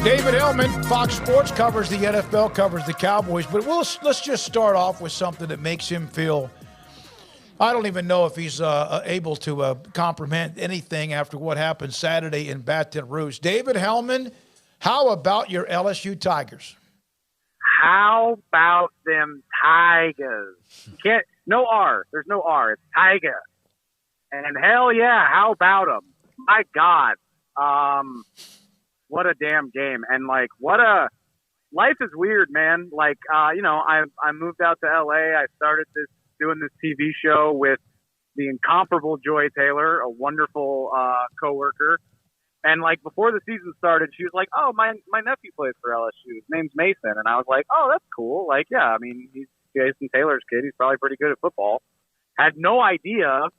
David Helman, Fox Sports, covers the NFL, covers the Cowboys. But let's just start off with something that makes him feel, I don't even know if he's able to comprehend anything after what happened Saturday in Baton Rouge. David Helman, how about your LSU Tigers? How about them Tigers? No R. There's no R. It's Tiger. And hell yeah, how about them? My God. What a damn game. And life is weird, man. I moved out to LA. I started doing this TV show with the incomparable Joy Taylor, a wonderful coworker. And before the season started, she was like, "Oh, my nephew plays for LSU. His name's Mason." And I was like, "Oh, that's cool. He's Jason Taylor's kid. He's probably pretty good at football." Had no idea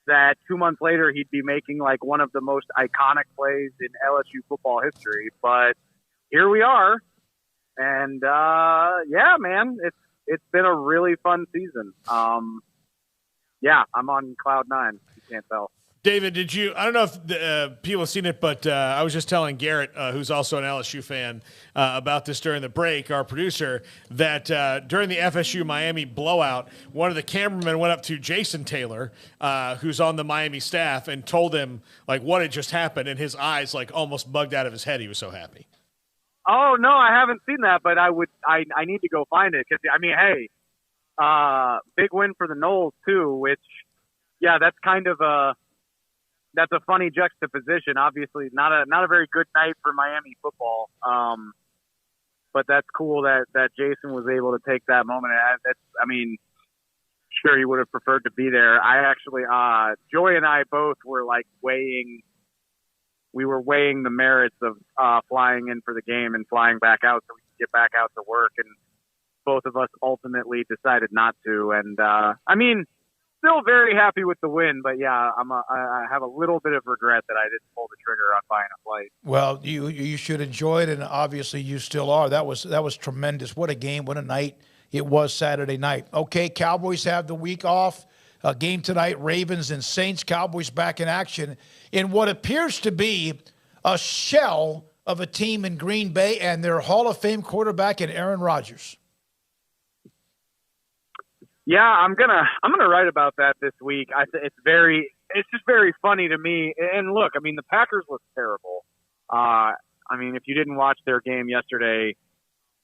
that 2 months later he'd be making one of the most iconic plays in LSU football history. But here we are. And yeah, man, it's been a really fun season. Yeah, I'm on cloud nine. You can't tell. David, I don't know if people have seen it, but I was just telling Garrett, who's also an LSU fan, about this during the break, our producer, that during the FSU-Miami blowout, one of the cameramen went up to Jason Taylor, who's on the Miami staff, and told him what had just happened, and his eyes almost bugged out of his head. He was so happy. Oh, no, I haven't seen that, but I need to go find it. Because, hey, big win for the Noles, too, which, yeah, that's kind of that's a funny juxtaposition. Obviously, not a very good night for Miami football. But that's cool that Jason was able to take that moment. Sure, he would have preferred to be there. I actually, Joy and I both were weighing the merits of flying in for the game and flying back out so we could get back out to work. And both of us ultimately decided not to. And still very happy with the win, but yeah, I have a little bit of regret that I didn't pull the trigger on buying a flight. Well, you should enjoy it, and obviously you still are. That was tremendous. What a game! What a night it was Saturday night. Okay, Cowboys have the week off. Game tonight: Ravens and Saints. Cowboys back in action in what appears to be a shell of a team in Green Bay and their Hall of Fame quarterback in Aaron Rodgers. Yeah, I'm gonna write about that this week. It's just very funny to me. And look, the Packers look terrible. If you didn't watch their game yesterday,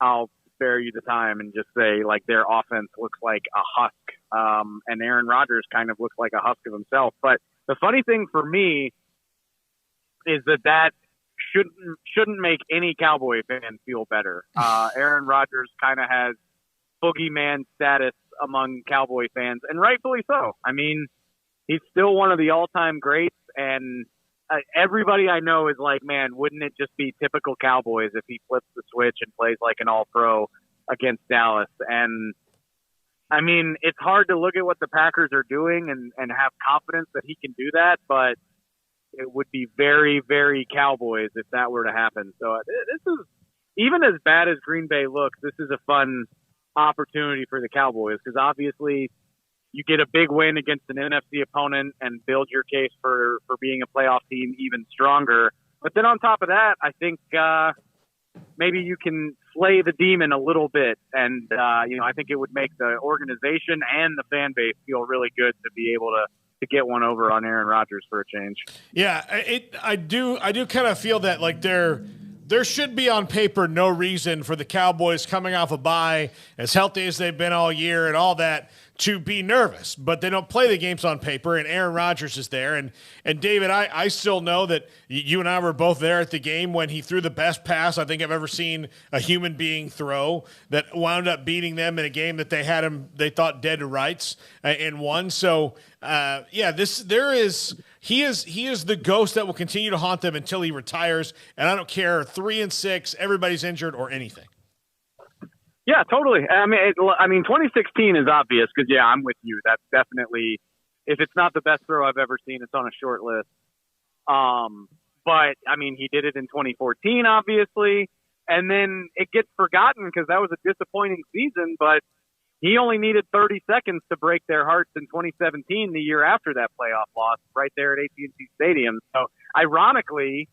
I'll spare you the time and just say their offense looks like a husk, and Aaron Rodgers kind of looks like a husk of himself. But the funny thing for me is that shouldn't make any Cowboy fan feel better. Aaron Rodgers kind of has boogeyman status among Cowboy fans, and rightfully so. He's still one of the all-time greats, and everybody I know is man, wouldn't it just be typical Cowboys if he flips the switch and plays like an all-pro against Dallas? And it's hard to look at what the Packers are doing and have confidence that he can do that, but it would be very, very Cowboys if that were to happen. So this is, even as bad as Green Bay looks, this is a fun opportunity for the Cowboys, because obviously you get a big win against an NFC opponent and build your case for being a playoff team even stronger. But then on top of that, I think maybe you can slay the demon a little bit, and I think it would make the organization and the fan base feel really good to be able to get one over on Aaron Rodgers for a change. Yeah, I do kind of feel that there should be on paper no reason for the Cowboys coming off a bye, as healthy as they've been all year and all that, to be nervous. But they don't play the games on paper, and Aaron Rodgers is there. And David, I still know that you and I were both there at the game when he threw the best pass I think I've ever seen a human being throw, that wound up beating them in a game that they thought dead to rights and won. So he is the ghost that will continue to haunt them until he retires. And I don't care, 3-6, everybody's injured or anything. Yeah, totally. 2016 is obvious because, yeah, I'm with you. That's definitely, if it's not the best throw I've ever seen, it's on a short list. But, he did it in 2014, obviously. And then it gets forgotten because that was a disappointing season, but he only needed 30 seconds to break their hearts in 2017, the year after that playoff loss, right there at AT&T Stadium. So, ironically,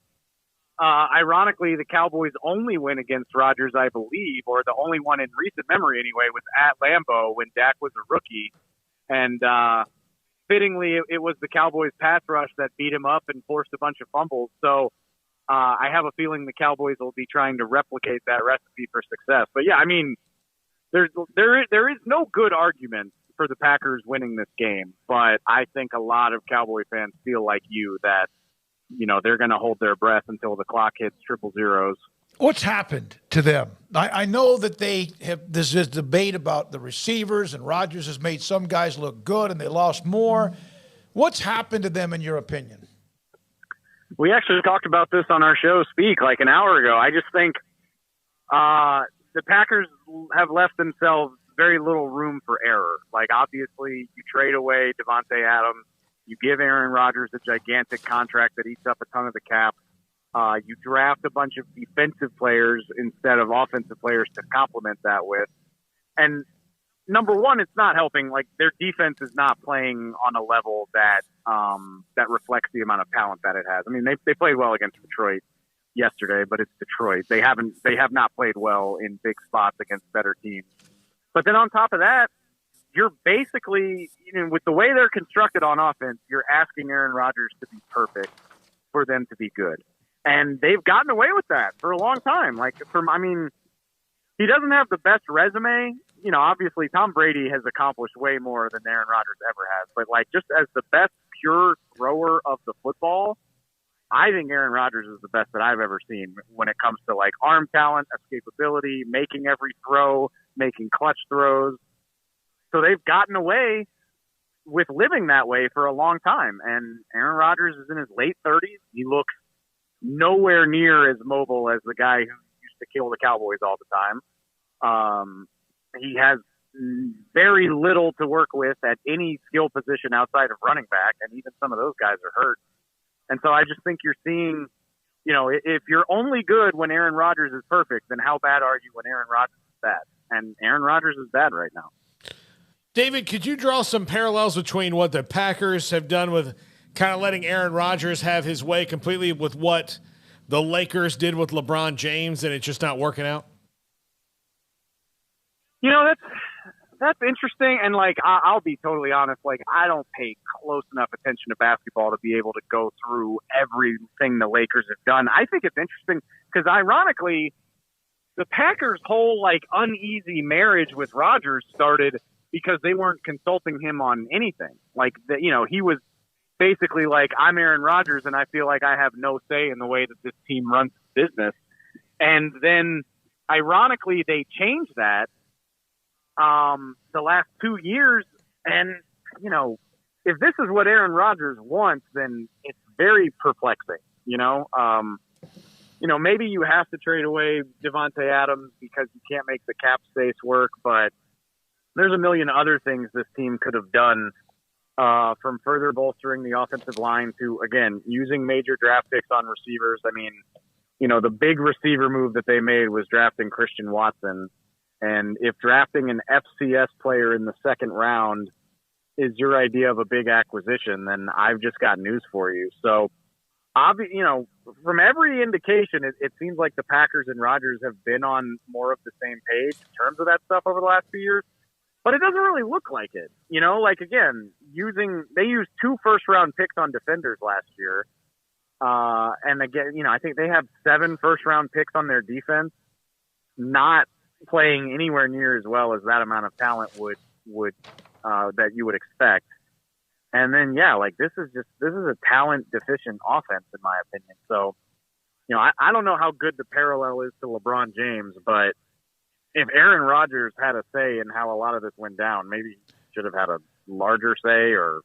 Ironically, the Cowboys' only win against Rodgers, I believe, or the only one in recent memory anyway, was at Lambeau when Dak was a rookie. And fittingly, it was the Cowboys' pass rush that beat him up and forced a bunch of fumbles. So I have a feeling the Cowboys will be trying to replicate that recipe for success. But yeah, I mean, there is no good argument for the Packers winning this game. But I think a lot of Cowboy fans feel like you that, they're going to hold their breath until the clock hits triple zeros. What's happened to them? I know that there's this debate about the receivers, and Rodgers has made some guys look good and they lost more. What's happened to them in your opinion? We actually talked about this on our show, Speak, like an hour ago. I just think the Packers have left themselves very little room for error. Like, obviously, you trade away Devontae Adams. You give Aaron Rodgers a gigantic contract that eats up a ton of the cap. You draft a bunch of defensive players instead of offensive players to complement that with. And number one, it's not helping. Like, their defense is not playing on a level that reflects the amount of talent that it has. I mean, they played well against Detroit yesterday, but it's Detroit. They have not played well in big spots against better teams. But then on top of that, you're basically, with the way they're constructed on offense, you're asking Aaron Rodgers to be perfect for them to be good. And they've gotten away with that for a long time. He doesn't have the best resume. Obviously Tom Brady has accomplished way more than Aaron Rodgers ever has. But just as the best pure thrower of the football, I think Aaron Rodgers is the best that I've ever seen when it comes to arm talent, escapability, making every throw, making clutch throws. So they've gotten away with living that way for a long time. And Aaron Rodgers is in his late 30s. He looks nowhere near as mobile as the guy who used to kill the Cowboys all the time. He has very little to work with at any skill position outside of running back, and even some of those guys are hurt. And so I just think you're seeing, if you're only good when Aaron Rodgers is perfect, then how bad are you when Aaron Rodgers is bad? And Aaron Rodgers is bad right now. David, could you draw some parallels between what the Packers have done with kind of letting Aaron Rodgers have his way completely with what the Lakers did with LeBron James and it's just not working out? That's interesting. And I'll be totally honest, I don't pay close enough attention to basketball to be able to go through everything the Lakers have done. I think it's interesting because ironically, the Packers' whole uneasy marriage with Rodgers started because they weren't consulting him on anything. He was basically I'm Aaron Rodgers and I feel like I have no say in the way that this team runs business. And then ironically, they changed that the last 2 years. And, if this is what Aaron Rodgers wants, then it's very perplexing, maybe you have to trade away Devontae Adams because you can't make the cap space work, but there's a million other things this team could have done, from further bolstering the offensive line to, again, using major draft picks on receivers. I mean, the big receiver move that they made was drafting Christian Watson. And if drafting an FCS player in the second round is your idea of a big acquisition, then I've just got news for you. So, from every indication, it seems like the Packers and Rodgers have been on more of the same page in terms of that stuff over the last few years. But it doesn't really look like it. Again, they used 2 first-round picks on defenders last year. And again, I think they have 7 first-round picks on their defense, not playing anywhere near as well as that amount of talent would that you would expect. And then, this is a talent deficient offense in my opinion. So, I don't know how good the parallel is to LeBron James, but if Aaron Rodgers had a say in how a lot of this went down, maybe he should have had a larger say or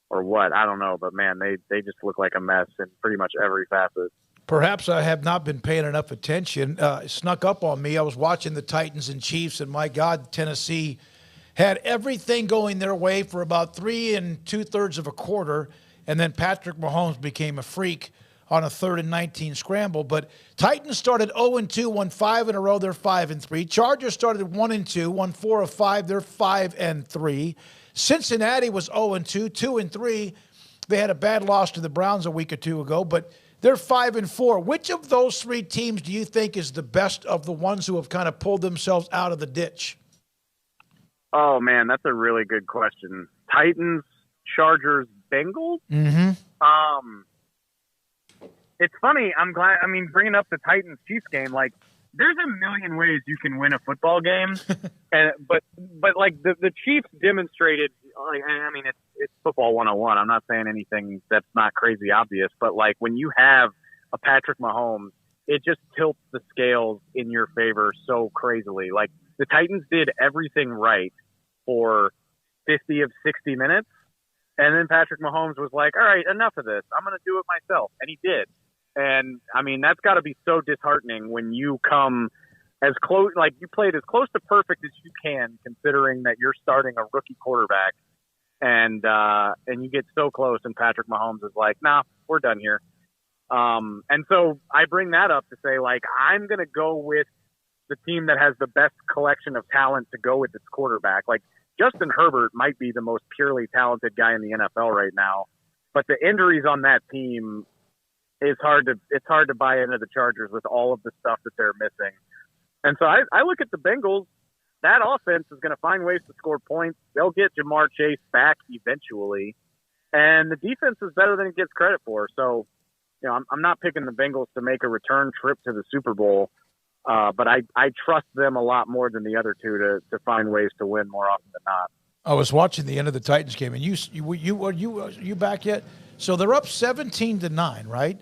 what. I don't know, but man, they just look like a mess in pretty much every facet. Perhaps I have not been paying enough attention. It snuck up on me. I was watching the Titans and Chiefs, and my God, Tennessee had everything going their way for about 3 2/3 of a quarter, and then Patrick Mahomes became a freak on a 3rd and 19 scramble. But Titans started 0-2, won 5 in a row. They're 5-3. Chargers started 1-2, won 4 of 5. They're 5-3. Cincinnati was 0-2, 2-3. They had a bad loss to the Browns a week or two ago, but They're 5-4. Which of those three teams do you think is the best of the ones who have kind of pulled themselves out of the ditch? Oh, man, that's a really good question. Titans, Chargers, Bengals? Mm-hmm. It's funny. I'm glad. I mean, bringing up the Titans-Chiefs game, like, there's a million ways you can win a football game, but like the Chiefs demonstrated. Like, I mean, it's football 101. I'm not saying anything that's not crazy obvious, but like when you have a Patrick Mahomes, it just tilts the scales in your favor so crazily. Like the Titans did everything right for 50 of 60 minutes, and then Patrick Mahomes was like, "All right, enough of this. I'm going to do it myself," and he did. And, I mean, that's got to be so disheartening when you come as close, like you played as close to perfect as you can, considering that you're starting a rookie quarterback, and you get so close, and Patrick Mahomes is like, nah, we're done here. And so I bring that up to say, like, I'm going to go with the team that has the best collection of talent to go with its quarterback. Like, Justin Herbert might be the most purely talented guy in the NFL right now, but the injuries on that team, it's hard to buy into the Chargers with all of the stuff that they're missing. And so I look at the Bengals. That offense is going to find ways to score points. They'll get Jamar Chase back eventually. And the defense is better than it gets credit for. So, you know, I'm not picking the Bengals to make a return trip to the Super Bowl, but I trust them a lot more than the other two to find ways to win more often than not. I was watching the end of the Titans game, and you back yet? So they're up 17-9, right?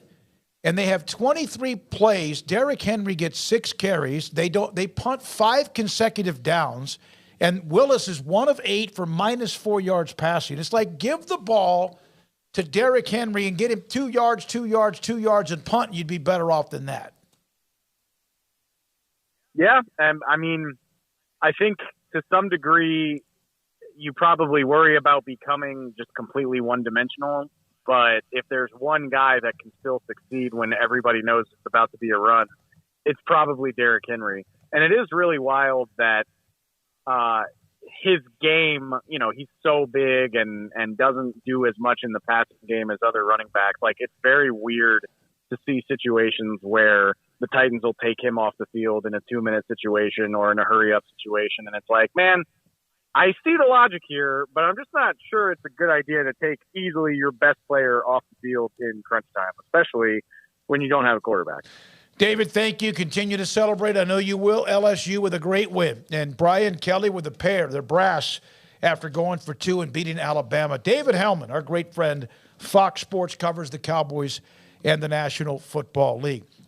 And they have 23 plays. Derrick Henry gets 6 carries. They punt 5 consecutive downs, and Willis is 1 of 8 for -4 yards passing. It's like give the ball to Derrick Henry and get him 2 yards, 2 yards, 2 yards, and punt. You'd be better off than that. Yeah, and I mean, I think to some degree, you probably worry about becoming just completely one-dimensional. But if there's one guy that can still succeed when everybody knows it's about to be a run, it's probably Derrick Henry. And it is really wild that his game, you know, he's so big and doesn't do as much in the passing game as other running backs. Like, it's very weird to see situations where the Titans will take him off the field in a 2-minute situation or in a hurry-up situation. And it's like, man, I see the logic here, but I'm just not sure it's a good idea to take easily your best player off the field in crunch time, especially when you don't have a quarterback. David, thank you. Continue to celebrate. I know you will. LSU with a great win. And Brian Kelly with a pair. They're brass after going for 2 and beating Alabama. David Helman, our great friend, Fox Sports, covers the Cowboys and the National Football League.